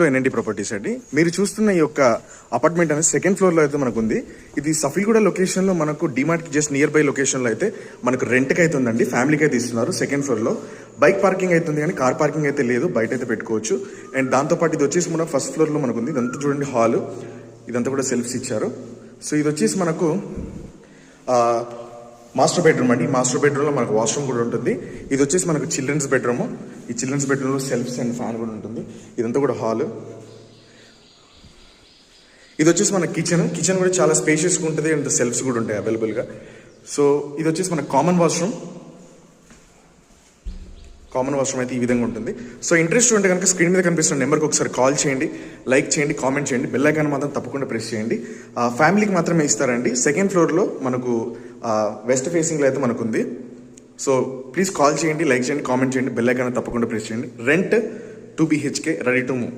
NNT properties అండి. మీరు చూస్తున్న ఈ యొక్క అపార్ట్మెంట్ అనేది సెకండ్ ఫ్లోర్ లో అయితే మనకు ఉంది. ఇది సఫీల్గూడ లొకేషన్ లో మనకు డిమార్ట్ కి జస్ట్ నియర్ బై లొకేషన్ లో అయితే మనకు రెంట్ కి అయితే ఉందండి. ఫ్యామిలీకి అయితే ఇస్తున్నారు. సెకండ్ ఫ్లోర్ లో బైక్ పార్కింగ్ అయితే ఉంది, కానీ కార్ పార్కింగ్ అయితే లేదు. బయట అయితే పెట్టుకోవచ్చు. అండ్ దాంతోపాటు ఇది వచ్చేసి మన ఫస్ట్ ఫ్లోర్ లో మనకు ఉంది. ఇదంతా చూడండి హాల్, ఇదంతా కూడా సెల్ఫ్స్ ఇచ్చారు. సో ఇది వచ్చేసి మనకు మాస్టర్ బెడ్రూమ్ అండి. మాస్టర్ బెడ్రూమ్ లో మనకు వాష్రూమ్ కూడా ఉంటుంది. ఇది వచ్చేసి మనకు చిల్డ్రన్స్ బెడ్రూమ్. ఈ చిల్డ్రన్స్ బెడ్రూమ్ లో సెల్ఫ్స్ అండ్ ఫ్యాన్ కూడా ఉంటుంది. ఇదంతా కూడా హాల్. ఇది వచ్చేసి మన కిచెన్. కిచెన్ కూడా చాలా స్పేషియస్గా ఉంటుంది అండ్ సెల్ఫ్స్ కూడా ఉంటాయి అవైలబుల్గా. సో ఇది వచ్చేసి మన కామన్ వాష్రూమ్. కామన్ వాష్రూమ్ అయితే ఈ విధంగా ఉంటుంది. సో ఇంట్రెస్ట్ ఉంటే కనుక స్క్రీన్ మీద కనిపిస్తున్న నెంబర్కి ఒకసారి కాల్ చేయండి, లైక్ చేయండి, కామెంట్ చేయండి, బెల్ ఐకాన్ మాత్రం తప్పకుండా ప్రెస్ చేయండి. ఫ్యామిలీకి మాత్రమే ఇస్తారండి. సెకండ్ ఫ్లోర్లో మనకు వెస్ట్ ఫేసింగ్లో అయితే మనకు ఉంది. సో ప్లీజ్ కాల్ చేయండి, లైక్ చేయండి, కామెంట్ చేయండి, బెల్ ఐకాన్ తప్పకుండా ప్రెస్ చేయండి. Rent 2 BHK ready to move.